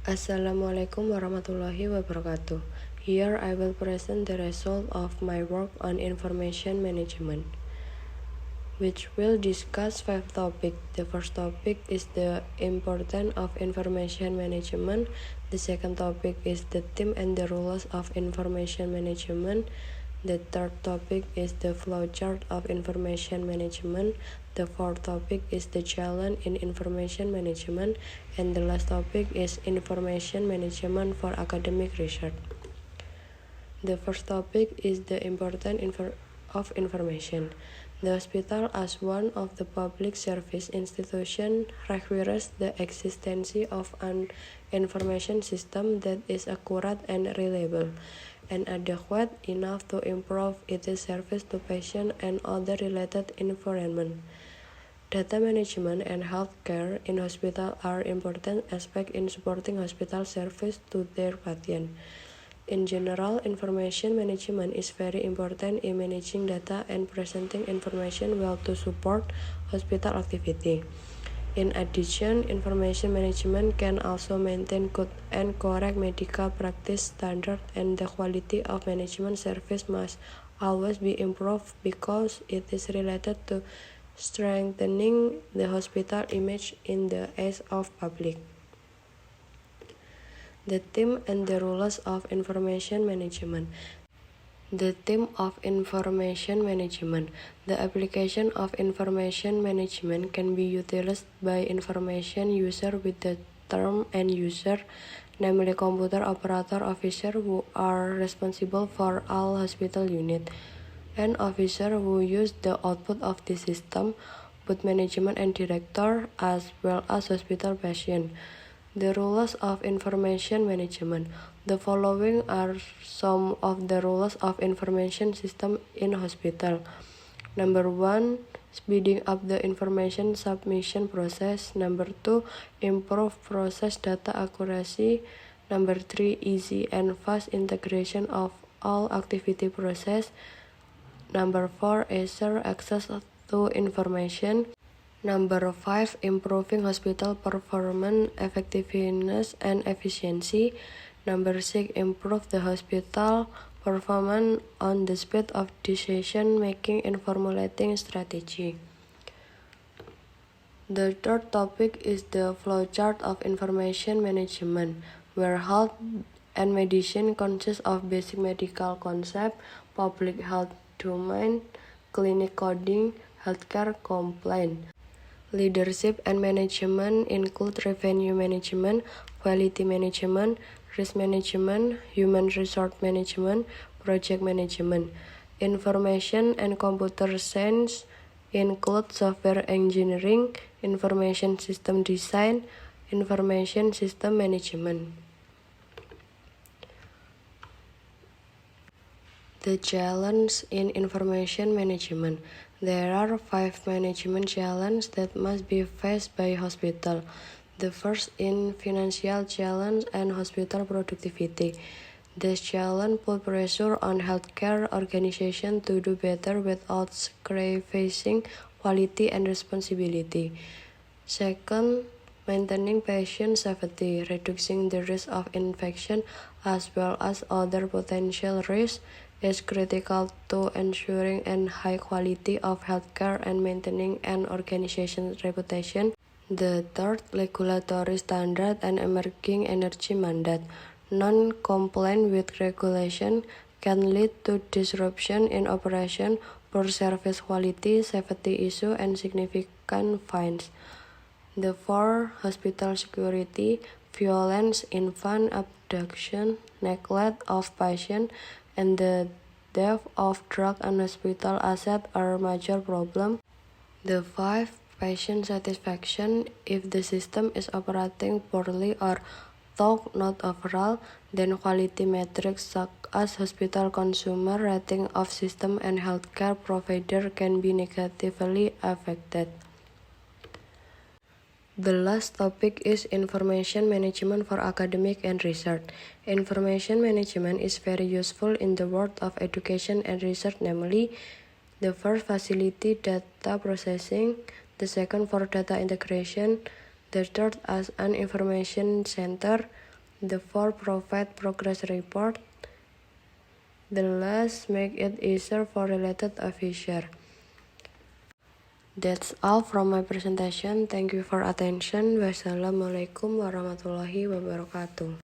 Assalamualaikum warahmatullahi wabarakatuh. Here I will present the result of my work on information management, which will discuss 5 topics. The first topic is the importance of information management. The second topic is the theme and the rules of information management. The third topic is the flowchart of information management. The fourth topic is the challenge in information management. And the last topic is information management for academic research. The first topic is the importance of information. The hospital, as one of the public service institutions, requires the existence of an information system that is accurate and reliable, and adequate enough to improve its service to patients and other related environment. Data management and healthcare in hospital are important aspects in supporting hospital service to their patients. In general, information management is very important in managing data and presenting information well to support hospital activity. In addition, information management can also maintain good and correct medical practice standards, and the quality of management service must always be improved because it is related to strengthening the hospital image in the eyes of public. The theme and the rules of information management. The theme of information management. The application of information management can be utilized by information user with the term end user, namely computer operator officer who are responsible for all hospital units, and officer who use the output of the system, both management and director, as well as hospital patient. The rules of information management. The following are some of the rules of information system in hospital. Number 1, speeding up the information submission process. Number 2, improve process data accuracy. Number 3, easy and fast integration of all activity process. Number 4, easier access to information. Number 5, improving hospital performance, effectiveness, and efficiency. Number 6, improve the hospital performance on the speed of decision making and formulating strategy. The third topic is the flowchart of information management, where health and medicine consists of basic medical concept, public health domain, clinic coding, healthcare complaint. Leadership and management include revenue management, quality management, risk management, human resource management, project management. Information and computer science include software engineering, information system design, information system management. The challenge in information management. There are 5 management challenges that must be faced by hospital. The first is financial challenge and hospital productivity. This challenge put pressure on healthcare organizations to do better without sacrificing quality and responsibility. Second, maintaining patient safety, reducing the risk of infection as well as other potential risks is critical to ensuring a high quality of healthcare and maintaining an organization's reputation. The third, regulatory standard and emerging energy mandate. Non-compliance with regulation can lead to disruption in operation, poor service quality, safety issue, and significant fines. The fourth, hospital security, violence, infant abduction, neglect of patients, and the theft of drug and hospital assets are major problems. The fifth, patient satisfaction. If the system is operating poorly or though not overall, then quality metrics such as hospital consumer rating of system and healthcare provider can be negatively affected. The last topic is information management for academic and research. Information management is very useful in the world of education and research, namely, the first, facility data processing, the second, for data integration, the third, as an information center, The 4 provide progress report. The last make it easier for related officer. That's all from my presentation. Thank you for attention. Wassalamualaikum warahmatullahi wabarakatuh.